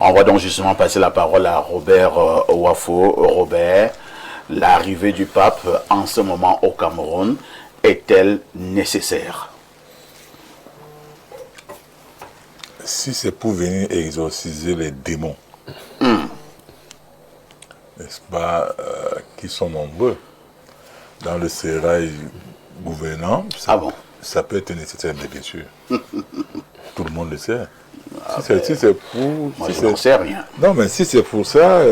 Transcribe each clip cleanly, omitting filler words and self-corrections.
On va donc justement passer la parole à Robert Ouafo. Robert, l'arrivée du pape en ce moment au Cameroun est-elle nécessaire? Si c'est pour venir exorciser les démons, n'est-ce pas, qui sont nombreux dans le sérail gouvernant, ça peut être nécessaire, mais bien sûr. Tout le monde le sait. Si c'est pour... Moi, je n'en sais rien. Non, mais si c'est pour ça,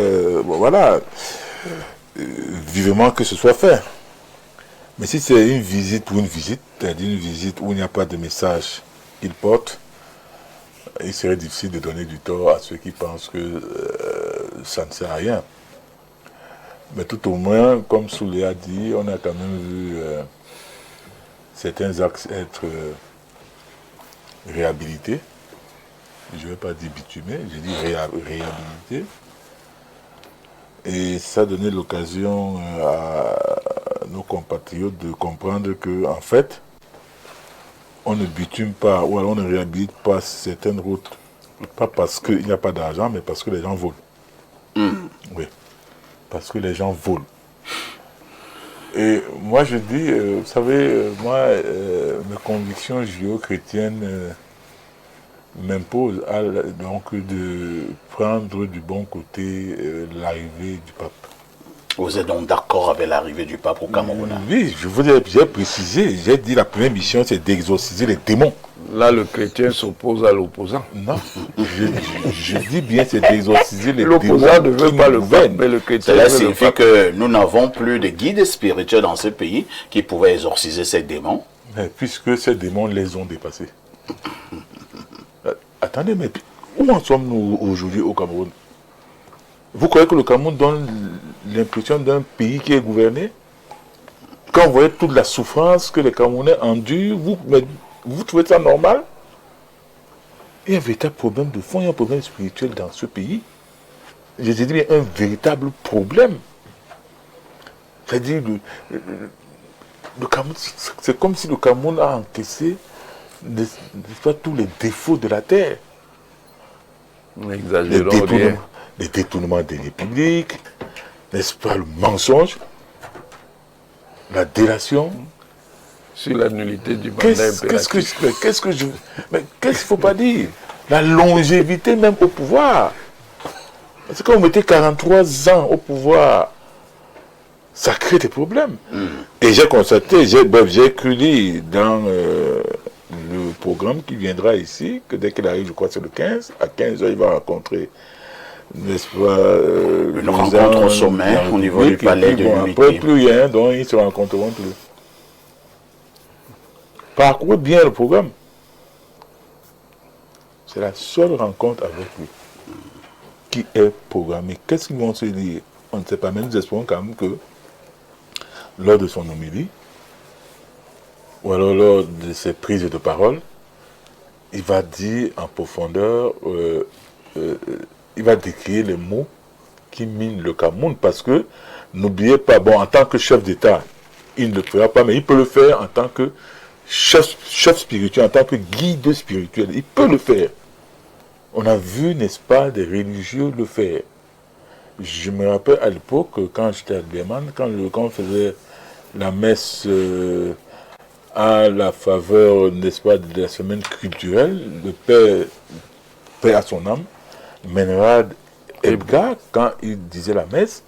bon, voilà, vivement que ce soit fait. Mais si c'est une visite pour une visite, c'est-à-dire une visite où il n'y a pas de message qu'il porte, il serait difficile de donner du tort à ceux qui pensent que ça ne sert à rien. Mais tout au moins, comme Soulé a dit, on a quand même vu certains axes être réhabilités. Je ne vais pas dire bitumés, je dis réhabilités. Et ça a donné l'occasion à nos compatriotes de comprendre que, en fait, on ne bitume pas, ou alors on ne réhabilite pas certaines routes, pas parce qu'il n'y a pas d'argent, mais parce que les gens volent. Oui, parce que les gens volent. Et moi je dis, vous savez, moi, mes convictions judéo-chrétiennes m'imposent donc de prendre du bon côté l'arrivée du pape. Vous êtes donc d'accord avec l'arrivée du pape au Cameroun? Oui, j'ai précisé, j'ai dit la première mission c'est d'exorciser les démons. Là, le chrétien s'oppose à l'opposant. Non, je dis bien c'est d'exorciser les démons. L'opposant ne veut pas le pape, mais le chrétien Cela veut le signifie pape. que nous n'avons plus de guides spirituels dans ce pays qui pouvaient exorciser ces démons. Mais puisque ces démons les ont dépassés. Attendez, mais où en sommes-nous aujourd'hui au Cameroun? Vous croyez que le Cameroun donne l'impression d'un pays qui est gouverné? Quand vous voyez toute la souffrance que les Camerounais endurent, vous trouvez ça normal? Il y a un véritable problème de fond, il y a un problème spirituel dans ce pays. Je dis bien un véritable problème. C'est-à-dire, le Cameroun, c'est comme si le Cameroun a encaissé tous les défauts de la terre. N'exagérons rien. Les détournements des publics, n'est-ce pas, le mensonge, la délation. Sur la nullité du mandat impératif. Qu'est-ce qu'il ne faut pas dire? La longévité même au pouvoir. Parce que quand vous mettez 43 ans au pouvoir, ça crée des problèmes. Et j'ai constaté, j'ai cru lire dans le programme qui viendra ici, que dès qu'il arrive, je crois que c'est le 15, à 15h, il va rencontrer, n'est-ce pas, une rencontre au sommet au niveau du palais de l'unité. Après, plus rien, donc ils ne se rencontreront plus. Parcourez bien le programme. C'est la seule rencontre avec lui qui est programmée. Qu'est-ce qu'ils vont se dire? On ne sait pas, mais nous espérons quand même que lors de son homélie, ou alors lors de ses prises de parole, il va dire en profondeur, il va décrire les mots qui minent le Cameroun, parce que, n'oubliez pas, bon, en tant que chef d'État, il ne le fera pas, mais il peut le faire en tant que chef spirituel, en tant que guide spirituel, il peut le faire. On a vu, n'est-ce pas, des religieux le faire. Je me rappelle à l'époque, quand j'étais à Berman, quand on faisait la messe à la faveur, n'est-ce pas, de la semaine culturelle, le père à son âme, Menrad Ebga, quand il disait la messe,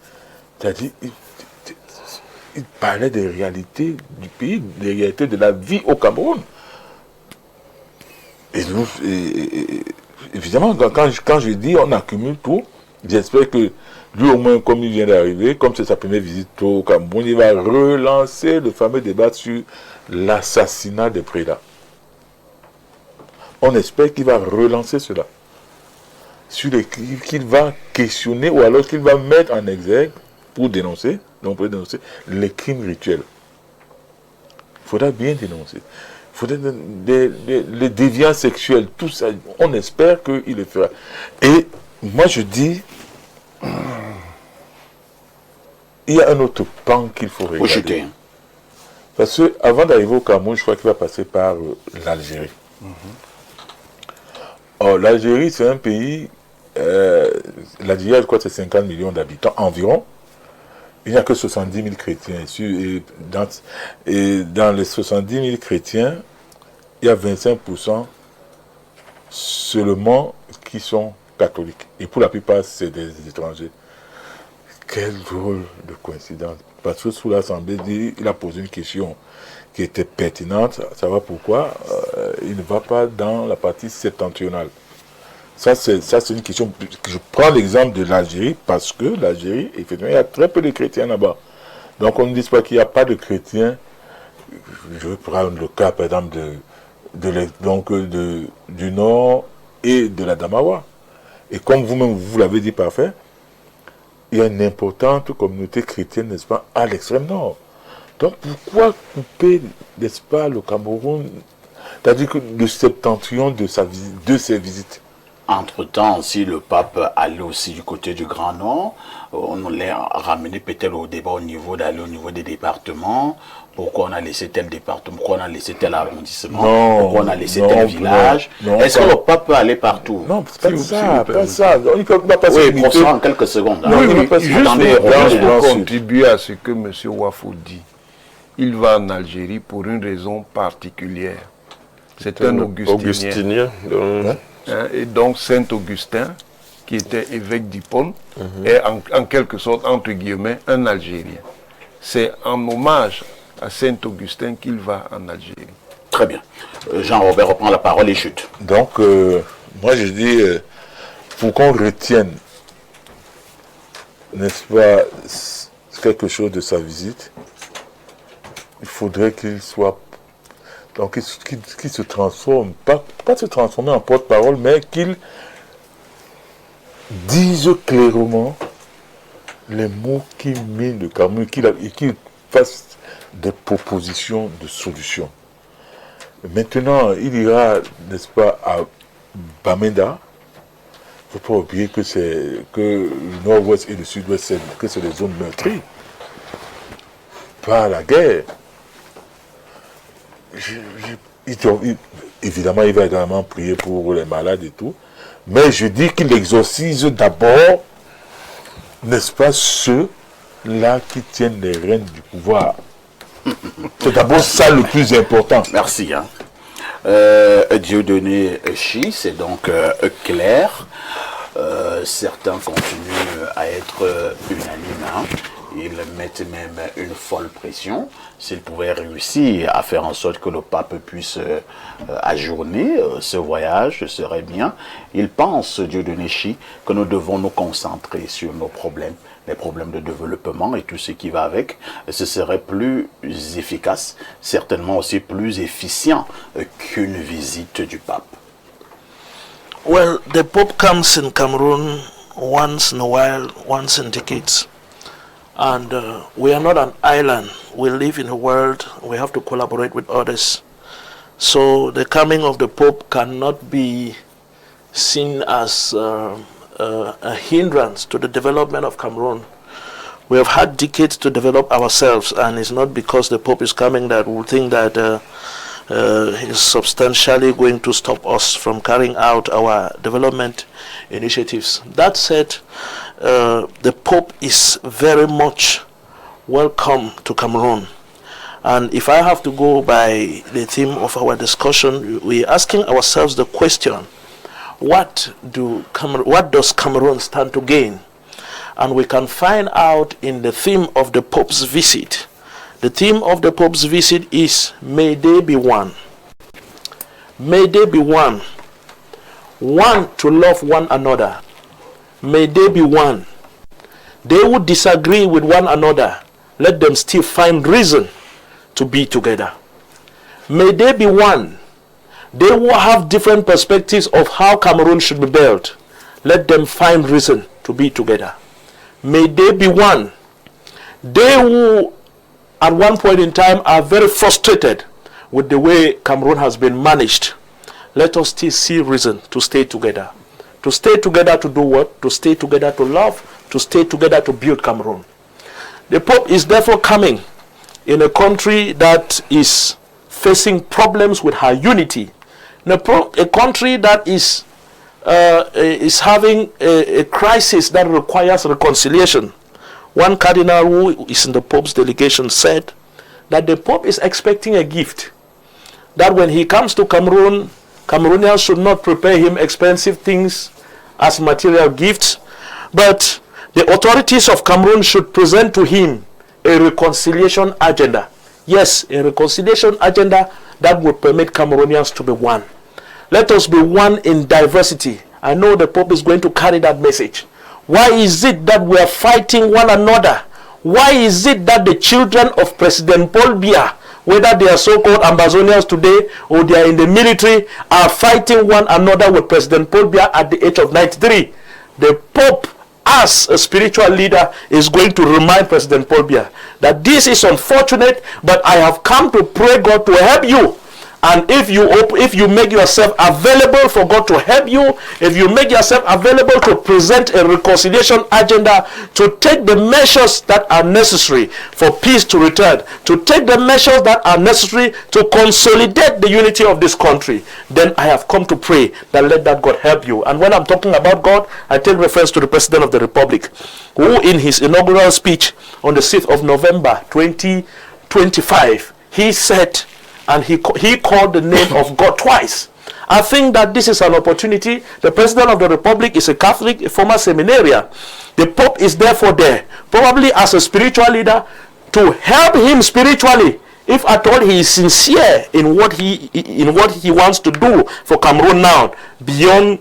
c'est-à-dire, il parlait des réalités du pays, des réalités de la vie au Cameroun. Et nous, évidemment, quand je dis on accumule tout, j'espère que lui au moins, comme il vient d'arriver, comme c'est sa première visite au Cameroun, il va relancer le fameux débat sur l'assassinat des prélats. On espère qu'il va relancer cela. Qu'il va questionner ou alors qu'il va mettre en exergue pour dénoncer les crimes rituels. Il faudra bien dénoncer. Il faudra les déviants sexuels, tout ça, on espère qu'il le fera. Et moi je dis, il y a un autre pan qu'il faut regarder. Parce qu'avant d'arriver au Cameroun, je crois qu'il va passer par l'Algérie. Or, l'Algérie, c'est un pays l'Algérie, je crois que c'est 50 millions d'habitants environ. Il n'y a que 70 000 chrétiens. Et dans les 70 000 chrétiens, il y a 25% seulement qui sont catholiques. Et pour la plupart, c'est des étrangers. Quel drôle de coïncidence. Parce que sous l'Assemblée, il a posé une question qui était pertinente, à savoir pourquoi il ne va pas dans la partie septentrionale. Ça, c'est une question. Je prends l'exemple de l'Algérie parce que l'Algérie, effectivement, il y a très peu de chrétiens là-bas. Donc, on ne dit pas qu'il n'y a pas de chrétiens. Je vais prendre le cas, par exemple, du Nord et de la Damawa. Et comme vous-même, vous l'avez dit parfait, il y a une importante communauté chrétienne, n'est-ce pas, à l'extrême nord. Donc, pourquoi couper, n'est-ce pas, le Cameroun, c'est-à-dire que le septentrion de ses visites? Entre-temps, si le pape allait aussi du côté du Grand Nord, on l'a ramené peut-être au débat d'aller au niveau des départements. Pourquoi on a laissé tel département, pourquoi on a laissé tel arrondissement, pourquoi on a laissé tel village. Est-ce que le pape peut aller partout? Non, c'est pas ça. On ne peut pas oui, pour ça en quelques secondes. Non, juste pour contribuer à ce que M. Wafo dit, il va en Algérie pour une raison particulière. C'est un augustinien. Et donc Saint-Augustin, qui était évêque d'Hippone, est en quelque sorte, entre guillemets, un Algérien. C'est en hommage à Saint-Augustin qu'il va en Algérie. Très bien. Jean-Robert reprend la parole et chute. Donc, moi je dis, pour qu'on retienne, n'est-ce pas, quelque chose de sa visite, il faudrait qu'il soit... Donc, qu'il se transforme, pas se transformer en porte-parole, mais qu'il dise clairement les mots qui minent le Cameroun, et qu'il fasse des propositions de solutions. Maintenant, il ira, n'est-ce pas, à Bamenda. Il ne faut pas oublier que le nord-ouest et le sud-ouest, que c'est des zones meurtries par la guerre. Évidemment, il va également prier pour les malades et tout. Mais je dis qu'il exorcise d'abord, n'est-ce pas, ceux-là qui tiennent les rênes du pouvoir. C'est d'abord ça le plus important. Merci. Dieudonné Chi, c'est donc clair. Certains continuent à être unanimes. Ils mettent même une folle pression. S'ils pouvaient réussir à faire en sorte que le pape puisse ajourner ce voyage, ce serait bien. Ils pensent, Dieudonné Chi, que nous devons nous concentrer sur nos problèmes, les problèmes de développement et tout ce qui va avec. Ce serait plus efficace, certainement aussi plus efficient qu'une visite du pape. Well, the Pope comes in Cameroon once in a while, once in decades. And we are not an island. We live in a world. We have to collaborate with others. So the coming of the Pope cannot be seen as a hindrance to the development of Cameroon. We have had decades to develop ourselves, and it's not because the Pope is coming that we'll think that he's substantially going to stop us from carrying out our development initiatives. That said, the Pope is very much welcome to Cameroon. And if I have to go by the theme of our discussion, we're asking ourselves the question, what does Cameroon stand to gain? And we can find out in the theme of the Pope's visit. The theme of the Pope's visit is, may they be one. May they be one. One to love one another. May they be one. They would disagree with one another. Let them still find reason to be together. May they be one. They will have different perspectives of how Cameroon should be built. Let them find reason to be together. May they be one. They who at one point in time are very frustrated with the way Cameroon has been managed. Let us still see reason to stay together. To stay together to do what? To stay together to love, to stay together to build Cameroon. The Pope is therefore coming in a country that is facing problems with her unity. In a country that is is having a crisis that requires reconciliation. One cardinal who is in the Pope's delegation said that the Pope is expecting a gift. That when he comes to Cameroon, Cameroonians should not prepare him expensive things as material gifts, but the authorities of Cameroon should present to him a reconciliation agenda. Yes, a reconciliation agenda that would permit Cameroonians to be one. Let us be one in diversity. I know the Pope is going to carry that message. Why is it that we are fighting one another? Why is it that the children of President Paul Biya, whether they are so-called Ambazonians today or they are in the military, are fighting one another with President Paul Biya at the age of 93? The Pope, as a spiritual leader, is going to remind President Paul Biya that this is unfortunate, but I have come to pray God to help you. And if you make yourself available for God to help you, if you make yourself available to present a reconciliation agenda, to take the measures that are necessary for peace to return, to take the measures that are necessary to consolidate the unity of this country, then I have come to pray that let that God help you. And when I'm talking about God, I take reference to the President of the Republic, who in his inaugural speech on the 6th of November 2025, he said, and he called the name of God twice. I think that this is an opportunity. The President of the Republic is a Catholic, a former seminarian. The Pope is therefore there, probably as a spiritual leader, to help him spiritually, if at all he is sincere in what he wants to do for Cameroon now, beyond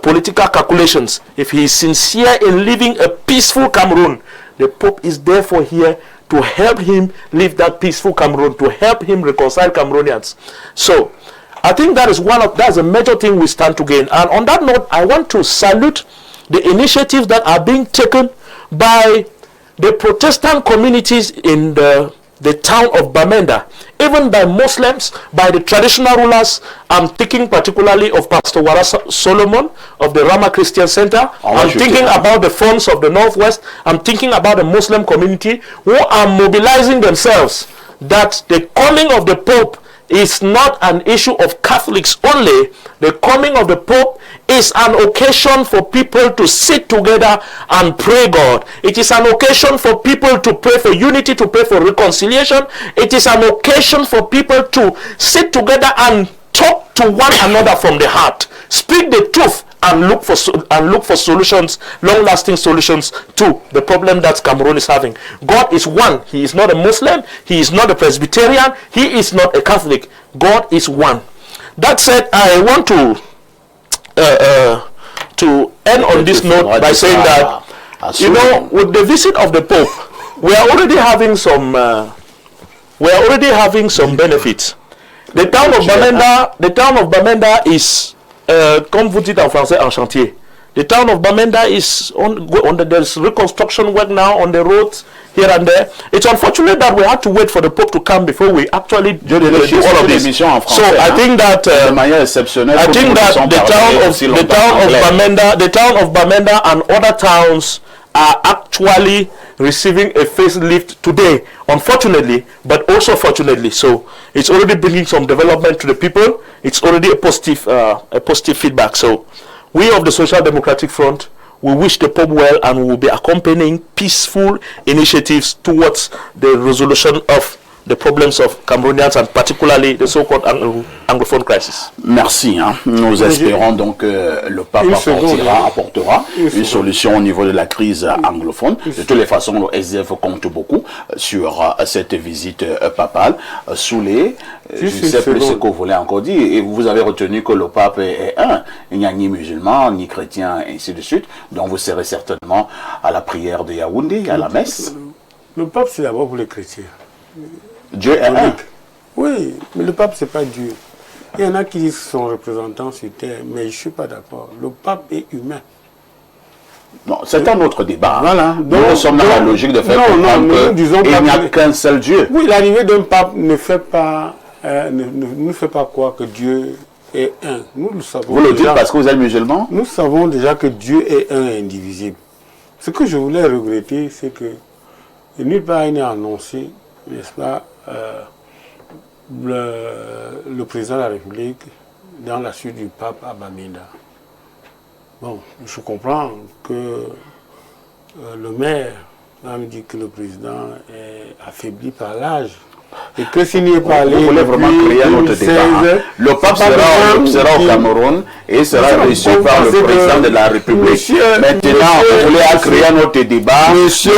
political calculations. If he is sincere in living a peaceful Cameroon, the Pope is therefore here to help him live that peaceful Cameroon, to help him reconcile Cameroonians. So, I think that's a major thing we stand to gain. And on that note, I want to salute the initiatives that are being taken by the Protestant communities in the town of Bamenda, even by Muslims, by the traditional rulers. I'm thinking particularly of Pastor Warasa Solomon of the Rama Christian Center. I'm thinking about the Friends of the Northwest. I'm thinking about the Muslim community who are mobilizing themselves that the coming of the Pope is not an issue of Catholics only. The coming of the Pope is an occasion for people to sit together and pray God. It is an occasion for people to pray for unity, to pray for reconciliation. It is an occasion for people to sit together and talk to one another from the heart. Speak the truth and look for solutions, long-lasting solutions to the problem that Cameroon is having. God is one. He is not a Muslim. He is not a Presbyterian. He is not a Catholic. God is one. That said, I want to end on this note by saying that, you know, with the visit of the Pope, we are already having some benefits. The town of Bamenda is comme vous dites en français, en chantier. The town of Bamenda is there's reconstruction work now on the roads here and there. It's unfortunate that we had to wait for the Pope to come before we actually do all of this. So I think that the town of Bamenda and other towns are actually receiving a facelift today, unfortunately, but also fortunately. So it's already bringing some development to the people. It's already a positive feedback. So we of the Social Democratic Front, we wish the Pope well, and we will be accompanying peaceful initiatives towards the resolution of the problems of Cameroonians, and particularly the so-called anglophone crisis. Merci. Nous espérons donc que le pape apportera une solution au niveau de la crise anglophone. De toutes les façons, le SDF compte beaucoup sur cette visite papale. Soulé, je ne sais plus ce que vous voulez encore dire. Et vous avez retenu que le pape est un. Il n'y a ni musulman, ni chrétien, et ainsi de suite. Donc vous serez certainement à la prière de Yaoundé, à la messe. Le pape, c'est d'abord pour les chrétiens. Dieu est un. Oui, mais le pape, c'est pas Dieu. Il y en a qui disent son représentant sur terre, mais je ne suis pas d'accord. Le pape est humain. Non, c'est un autre débat. Voilà. Nous sommes dans la logique de faire comprendre qu'il n'y a qu'un seul Dieu. Oui, l'arrivée d'un pape ne fait pas, ne fait pas croire que Dieu est un. Nous le savons. Vous le dites parce que vous êtes musulman? Nous savons déjà que Dieu est un et indivisible. Ce que je voulais regretter, c'est que nulle part il n'est annoncé, n'est-ce pas, le président de la République dans la suite du pape à Bamenda. Bon, je comprends que le maire me dit que le président est affaibli par l'âge. Et que s'il n'y est pas allé, vous voulez vraiment créer un autre débat. Le pape sera au Cameroun et sera reçu par le président de la République. Maintenant, vous voulez créer un autre débat. Monsieur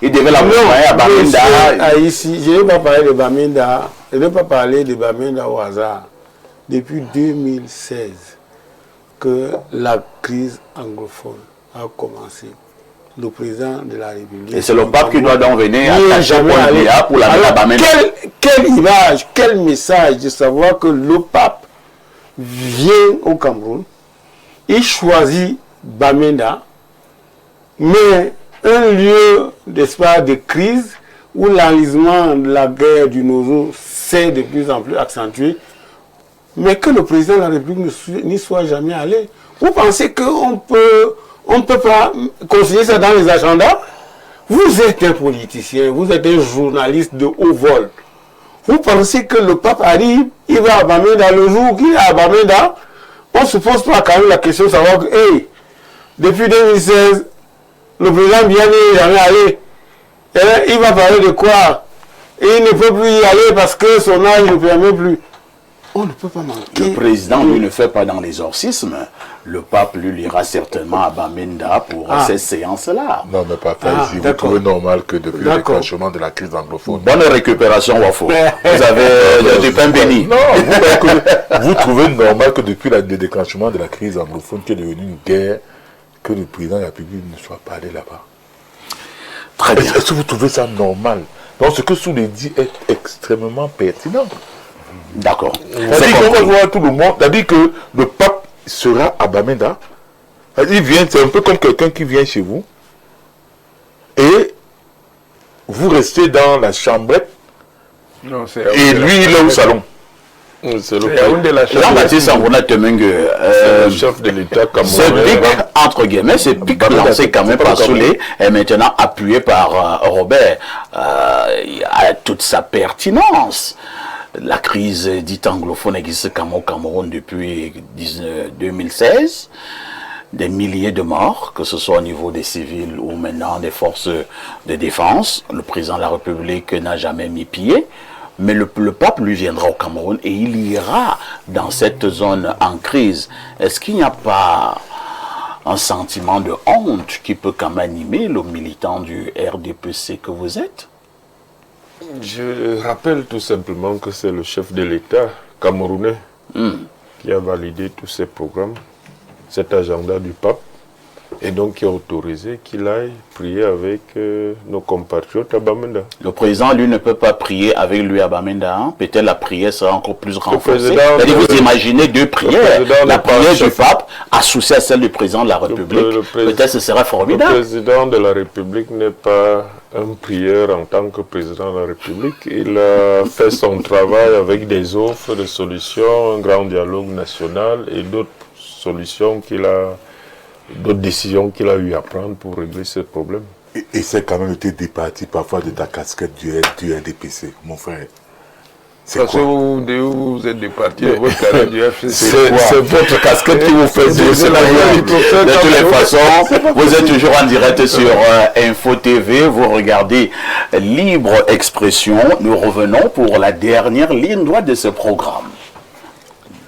il devait l'accompagner à Bamenda. Ici, je ne vais pas parler de Bamenda. Je ne vais pas parler de Bamenda au hasard. Depuis 2016 que la crise anglophone a commencé. Le président de la République. Et c'est le pape qui doit donc venir à jamais pour la Bamenda. Quelle image, quel message de savoir que le pape vient au Cameroun, il choisit Bamenda, mais un lieu d'espoir de crise où l'enlisement de la guerre du Nozo s'est de plus en plus accentué, mais que le président de la République n'y soit jamais allé. Vous pensez qu'on ne peut pas considérer ça dans les agendas? Vous êtes un politicien, vous êtes un journaliste de haut vol. Vous pensez que le pape arrive, il va à Bamenda, le jour qu'il est à Bamenda, on ne se pose pas quand même la question de savoir que, hey, depuis 2016, le président bien n'est jamais allé. Et il va parler de quoi? Et il ne peut plus y aller parce que son âge ne permet plus. On ne peut pas manquer. Le président, lui, ne fait pas dans l'exorcisme. Le pape, lui, ira certainement à Bamenda pour ces séances-là. Non, mais pas ici. Vous trouvez normal que depuis le déclenchement de la crise anglophone... Bonne récupération, Wafo. Vous avez du pain béni. Non, vous trouvez normal que depuis le déclenchement de la crise anglophone, qui est devenue une guerre, que le président de la République ne soit pas allé là-bas? Très bien. Est-ce que vous trouvez ça normal? Donc, ce que Soulé dit est extrêmement pertinent. D'accord. C'est-à-dire qu'on va voir tout le monde. C'est-à-dire que le pape sera à Bamenda. Il vient, c'est un peu comme quelqu'un qui vient chez vous. Et vous restez dans la chambrette. Non, et lui, il est au salon. C'est le Jean-Baptiste Sambona Temenge, le chef de l'État ce pic, entre guillemets, c'est pic lancé quand même par Soulé, et maintenant appuyé par Robert, a toute sa pertinence. La crise dite anglophone existe au Cameroun depuis 2016. Des milliers de morts, que ce soit au niveau des civils ou maintenant des forces de défense. Le président de la République n'a jamais mis pied. Mais le pape lui viendra au Cameroun et il ira dans cette zone en crise. Est-ce qu'il n'y a pas un sentiment de honte qui peut quand même animer le militant du RDPC que vous êtes? Je rappelle tout simplement que c'est le chef de l'État camerounais qui a validé tous ces programmes, cet agenda du pape, et donc qui a autorisé qu'il aille prier avec nos compatriotes à Bamenda. Le président, lui, ne peut pas prier avec lui à Bamenda. Hein? Peut-être la prière sera encore plus renforcée. Vous imaginez deux prières. La prière du pape associée à celle du président de la République. Peut-être ce serait formidable. Le président de la République n'est pas un prieur en tant que président de la République. Il a fait son travail avec des offres de solutions, un grand dialogue national et d'autres solutions d'autres décisions qu'il a eu à prendre pour régler ce problème. Et c'est quand même été départi parfois de ta casquette du RDPC, mon frère. Parce que vous êtes départi de votre carrière du FCC. C'est votre casquette qui vous fait dire cela. De toutes les façons, vous êtes toujours en direct sur Info TV. Vous regardez Libre Expression. Nous revenons pour la dernière ligne droite de ce programme.